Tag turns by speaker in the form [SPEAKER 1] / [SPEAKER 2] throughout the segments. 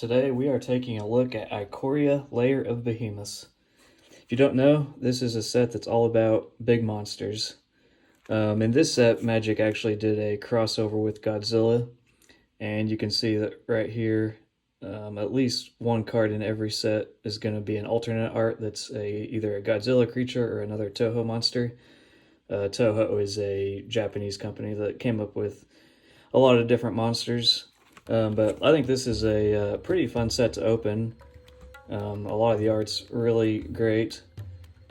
[SPEAKER 1] Today we are taking a look at Ikoria, Lair of Behemoths. If you don't know, this is a set that's all about big monsters. In this set, Magic actually did a crossover with Godzilla, and you can see that right here, at least one card in every set is going to be an alternate art that's either a Godzilla creature or another Toho monster. Toho is a Japanese company that came up with a lot of different monsters. But I think this is a pretty fun set to open. A lot of the art's really great,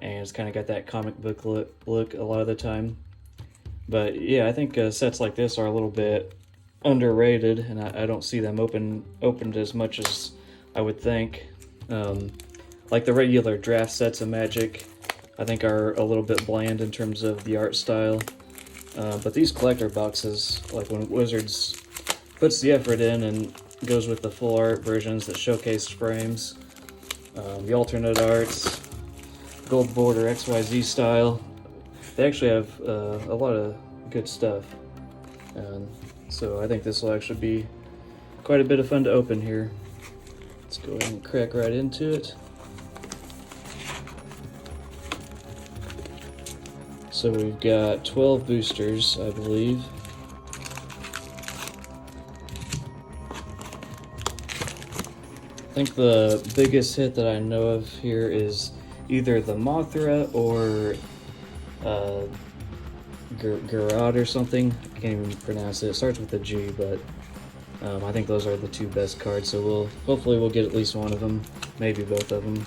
[SPEAKER 1] and it's kind of got that comic book look a lot of the time. But yeah, I think sets like this are a little bit underrated, and I don't see them opened as much as I would think. Like the regular draft sets of Magic, I think are a little bit bland in terms of the art style. But these collector boxes, like when Wizards puts the effort in and goes with the full art versions that showcase frames, the alternate arts, gold border XYZ style, they actually have a lot of good stuff. So I think this will actually be quite a bit of fun to open here. Let's go ahead and crack right into it. So we've got 12 boosters, I believe. I think the biggest hit that I know of here is either the Mothra or Garad or something. I can't even pronounce it. It starts with a G, but I think those are the two best cards. So hopefully we'll get at least one of them, maybe both of them.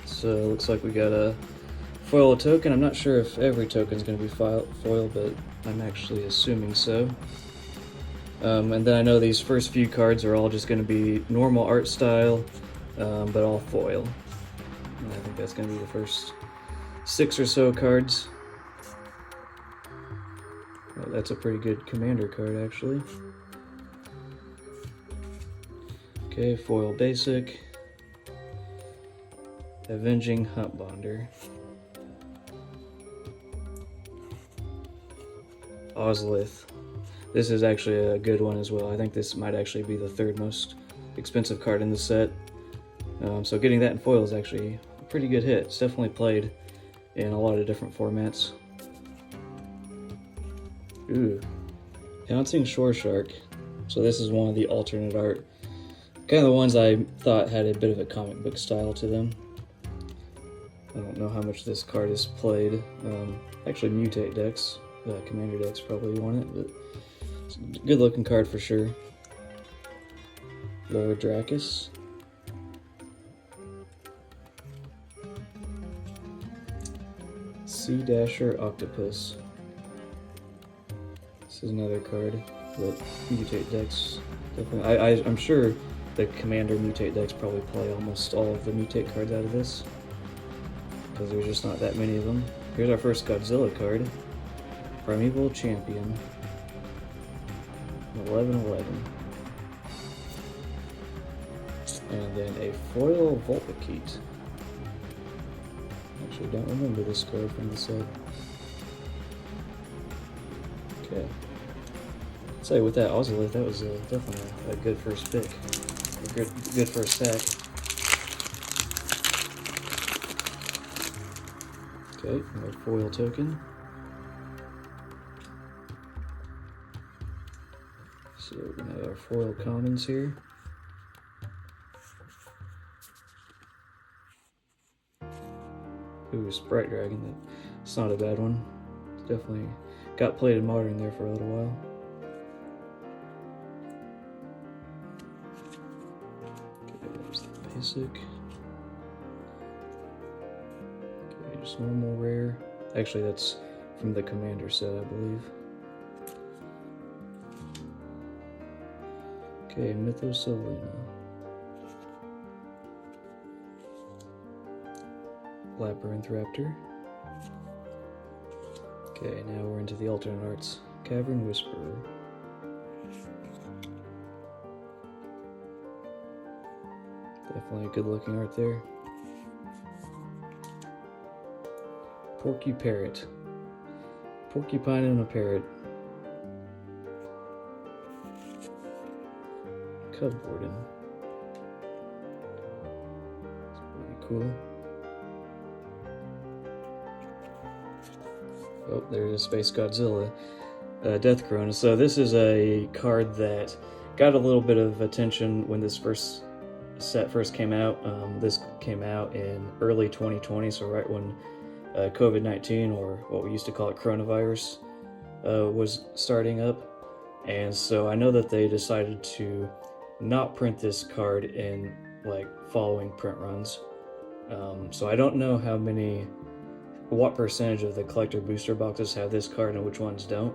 [SPEAKER 1] So it looks like we got a foil token. I'm not sure if every token is going to be foil, but I'm actually assuming so. And then I know these first few cards are all just going to be normal art style, but all foil. And I think that's going to be the first 6 or so cards. Oh, that's a pretty good commander card, actually. Okay, foil basic. Avenging Hunt Bonder. Ozlith. This is actually a good one as well. I think this might actually be the third most expensive card in the set. So getting that in foil is actually a pretty good hit. It's definitely played in a lot of different formats. Ooh. Pouncing Shore Shark. So this is one of the alternate art. Kind of the ones I thought had a bit of a comic book style to them. I don't know how much this card is played. Actually, Mutate decks, Commander decks probably want it, but it's a good looking card for sure. Lower Dracus. Sea Dasher Octopus. This is another card that Mutate decks definitely. I'm sure the Commander Mutate decks probably play almost all of the Mutate cards out of this, because there's just not that many of them. Here's our first Godzilla card. Primeval Champion. 11/11. And then a foil Vulpikeet. Actually, don't remember this card from the set. Okay. I'd say with that Ozolith, that was definitely a good first pick. A good first sack. Okay, another foil token. So we're gonna have our foil commons here. Ooh, Sprite Dragon. It's not a bad one. It's definitely got played in Modern there for a little while. Okay, there's the basic. Okay, just normal rare. Actually, that's from the Commander set, I believe. Okay, Mythosalina. Labyrinth Raptor. Okay, now we're into the alternate arts. Cavern Whisperer. Definitely a good looking art there. Porky Parrot. Porcupine and a parrot. cupboarding. It's pretty cool. Oh, there's a Space Godzilla. Death Corona. So this is a card that got a little bit of attention when this set first came out. This came out in early 2020, so right when COVID-19, or what we used to call it, coronavirus, was starting up. And so I know that they decided to not print this card in like following print runs. So I don't know what percentage of the collector booster boxes have this card and which ones don't.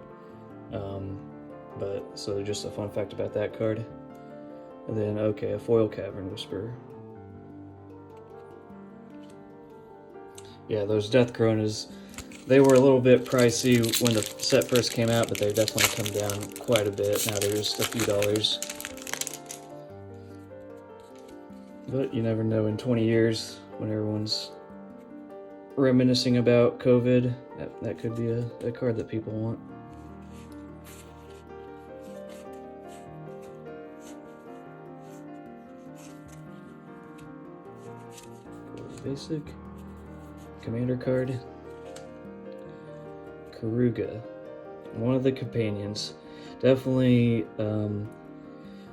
[SPEAKER 1] But so just a fun fact about that card. And then, okay, a foil Cavern Whisperer. Yeah, those Death Coronas, they were a little bit pricey when the set first came out, but they've definitely come down quite a bit. Now they're just a few dollars. But you never know, in 20 years, when everyone's reminiscing about COVID, that could be a card that people want. Basic commander card. Karuga, one of the companions. Definitely,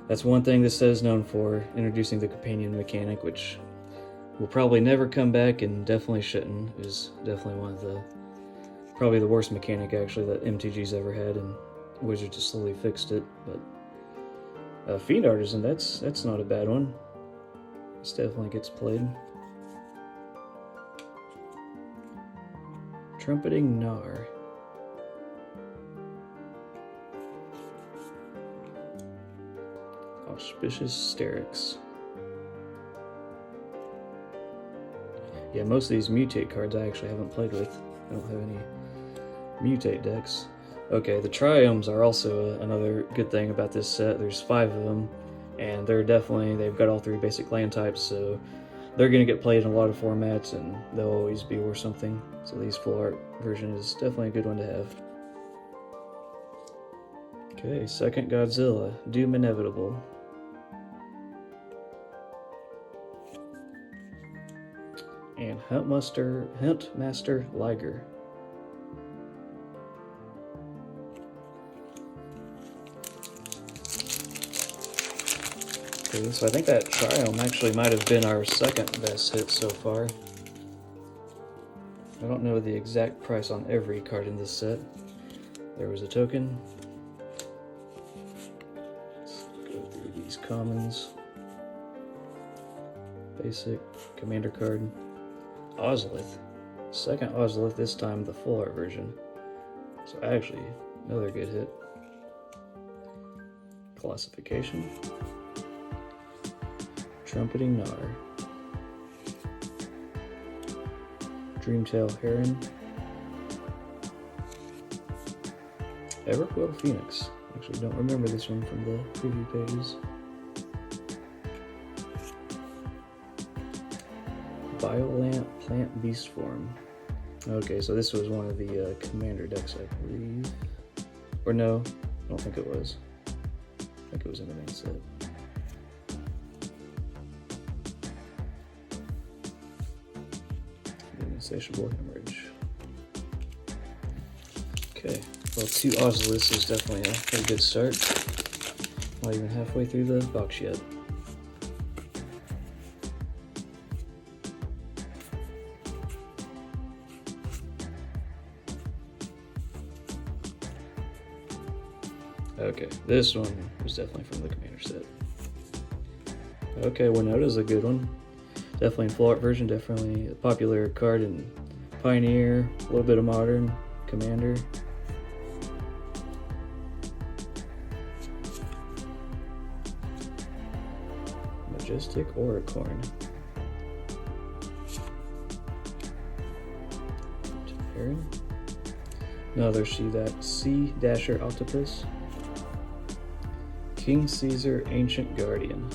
[SPEAKER 1] that's one thing this set is known for, introducing the companion mechanic, which will probably never come back and definitely shouldn't. It is definitely one of probably the worst mechanic actually that MTG's ever had, and Wizards just slowly fixed it. But Fiend Artisan, that's not a bad one. This definitely gets played. Trumpeting Gnar. Auspicious Sterix. Yeah, most of these mutate cards I actually haven't played with. I don't have any mutate decks. Okay, the Triomes are also another good thing about this set. There's 5 of them, and they've got all 3 basic land types, so they're going to get played in a lot of formats, and they'll always be worth something. So these full art version is definitely a good one to have. Okay, second Godzilla, Doom Inevitable. And Huntmaster Liger. Okay, so I think that Triome actually might have been our second best hit so far. I don't know the exact price on every card in this set. There was a token. Let's go through these commons. Basic, commander card. Ozolith. Second Ozolith, this time the full art version. So actually, another good hit. Classification. Trumpeting Gnar. Dreamtail Heron. Everquill Phoenix. Actually, don't remember this one from the preview pages. Biolamp Plant Beast Form. Okay, so this was one of the commander decks, I believe. Or no, I don't think it was. I think it was in the main set. Insatiable Hemorrhage. Okay, well, 2 Ozoliths is definitely a good start. Not even halfway through the box yet. Okay, this one was definitely from the commander set. Okay, Winota's a good one. Definitely in full art version, definitely a popular card in Pioneer, a little bit of Modern, Commander. Majestic Auricorn. Heron. Another Sea Dasher Octopus. King Caesar Ancient Guardian.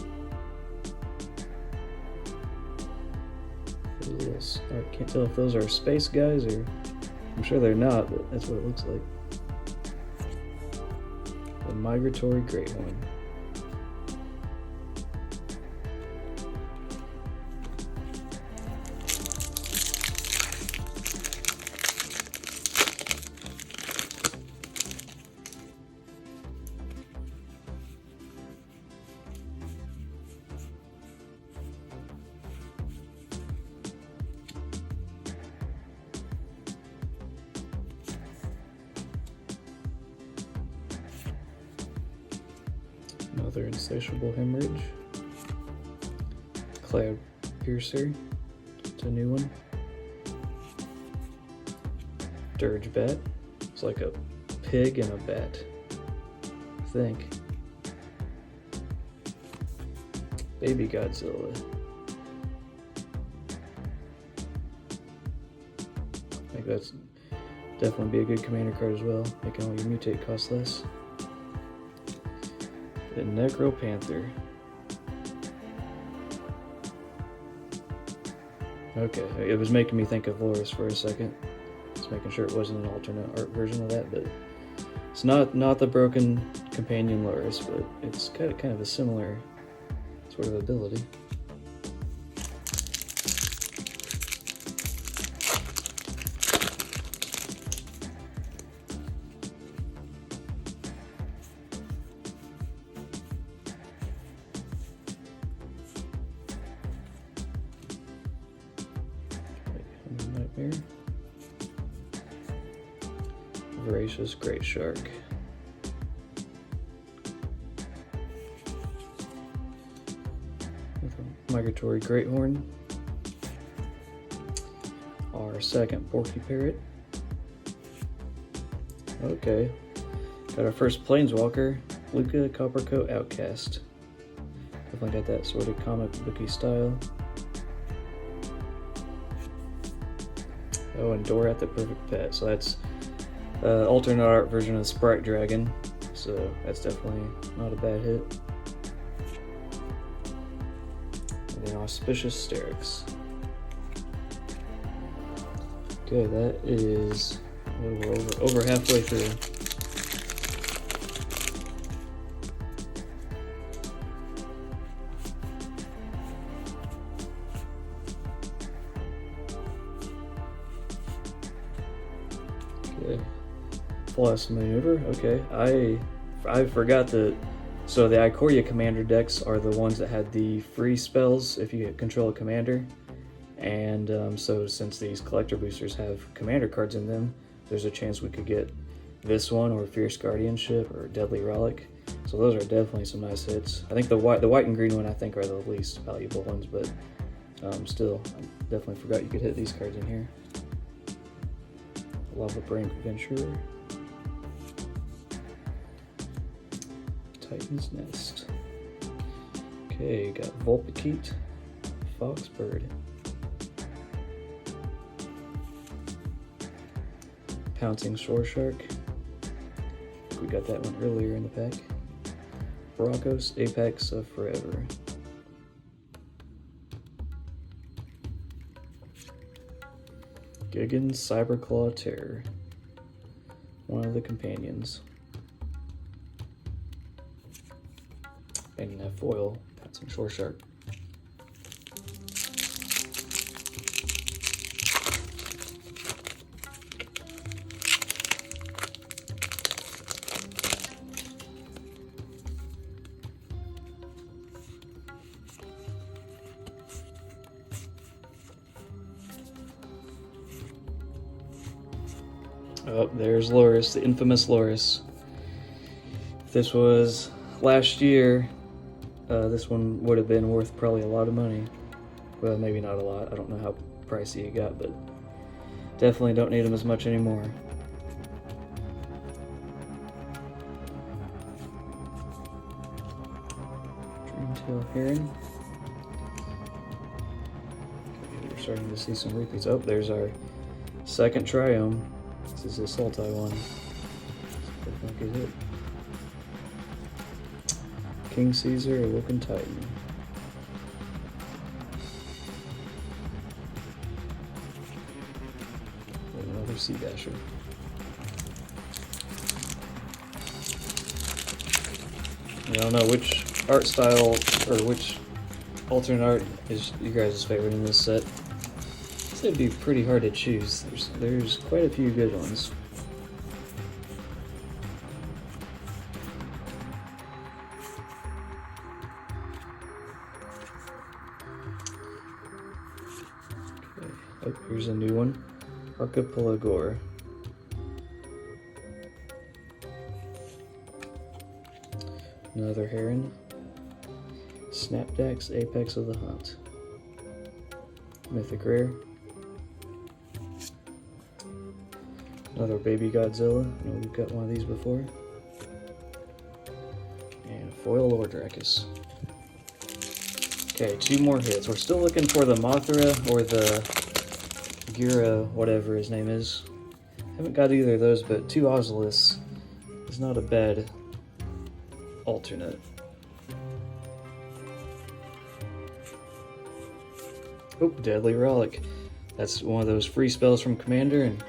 [SPEAKER 1] I can't tell if those are space guys or... I'm sure they're not, but that's what it looks like. The Migratory Greathorn. Another insatiable hemorrhage. Cloud piercer. It's a new one. Dirge bat. It's like a pig and a bat, I think. Baby Godzilla. I think that's definitely be a good commander card as well, making all your mutate cost less. The Necro Panther. Okay, it was making me think of Loris for a second. Just making sure it wasn't an alternate art version of that, but it's not the broken companion Loris, but it's got kind of a similar sort of ability. Nightmare. Voracious Great Shark. Migratory Greathorn. Our second Porky Parrot. Okay. Got our first Planeswalker, Luca Coppercoat Outcast. Definitely got that sort of comic booky style. Oh, and Dora the Perfect Pet. So that's alternate art version of Sprite Dragon. So that's definitely not a bad hit. And then Auspicious Sterix. Okay, that is we're over halfway through. Okay, Flawless Maneuver. Okay, I forgot that. So the Ikoria commander decks are the ones that had the free spells if you control a commander, and so since these collector boosters have commander cards in them, there's a chance we could get this one or Fierce Guardianship or Deadly Relic. So those are definitely some nice hits. I think the white and green one I think are the least valuable ones, but still, I definitely forgot you could hit these cards in here. Lava Brink Venturer. Titan's Nest. Okay, got Vulpikeet, Foxbird. Pouncing Shore Shark. We got that one earlier in the pack. Bracos, Apex of Forever. Gigan Cyberclaw Terror. One of the companions. And that foil, Pouncing Shore Shark. Oh, there's Loris, the infamous Loris. If this was last year, this one would have been worth probably a lot of money. Well, maybe not a lot. I don't know how pricey it got, but definitely don't need them as much anymore. Dreamtail Heron. Okay, we're starting to see some repeats. Oh, there's our second Triome. This is the Sultai one. Definitely a good hit. King Caesar, Awoken Titan. And another Sea Dasher. I don't know which art style or which alternate art is you guys' favorite in this set. It'd be pretty hard to choose. There's quite a few good ones. Okay. Oh, here's a new one. Archipelagore. Another Heron. Snapdax, Apex of the Hunt. Mythic Rare. Another Baby Godzilla. I know we've got one of these before. And Foil Lordrakus. Okay, 2 more hits. We're still looking for the Mothra or the Gira, whatever his name is. Haven't got either of those, but 2 Osilis is not a bad alternate. Oh, Deadly Relic. That's one of those free spells from Commander, and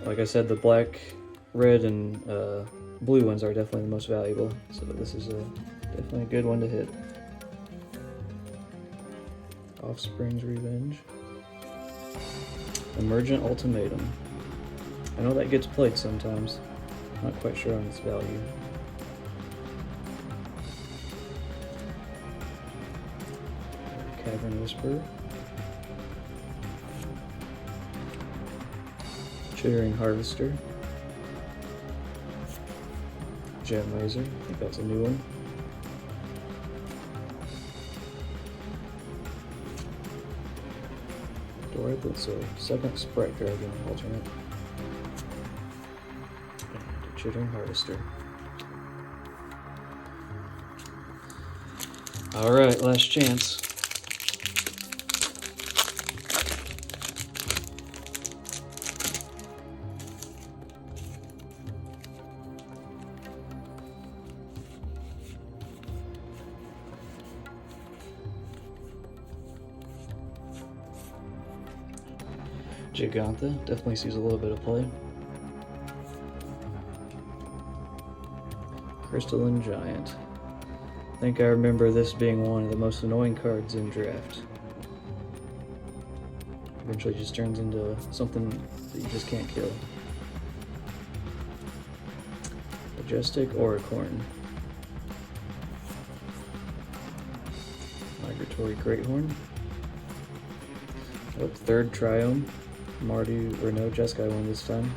[SPEAKER 1] like I said, the black, red, and blue ones are definitely the most valuable. So this is definitely a good one to hit. Offspring's Revenge. Emergent Ultimatum. I know that gets played sometimes. Not quite sure on its value. Cavern Whisperer. Chittering Harvester. Gem Razor, I think that's a new one. Dorith, it's a second Sprite Dragon alternate. And a Chittering Harvester. Alright, last chance. Gigantha definitely sees a little bit of play. Crystalline Giant. I think I remember this being one of the most annoying cards in draft. Eventually just turns into something that you just can't kill. Majestic Auricorn. Migratory Greathorn. Oh, third Triome. Mardu, or no, Jeskai won this time.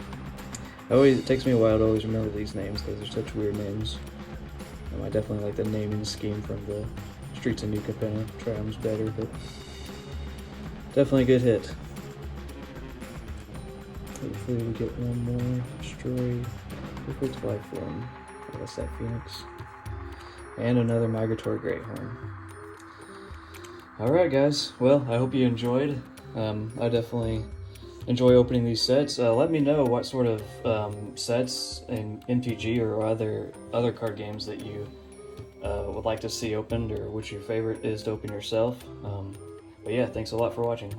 [SPEAKER 1] It takes me a while to always remember these names because they're such weird names. I definitely like the naming scheme from the Streets of New Capenna. Triome's better, but definitely a good hit. Hopefully we get one more. Destroy Perfect Life Form. That's that Phoenix. And another Migratory Greathorn. Alright guys, well, I hope you enjoyed. I definitely enjoy opening these sets. Let me know what sort of sets in MTG or other card games that you would like to see opened, or which your favorite is to open yourself. But yeah, thanks a lot for watching.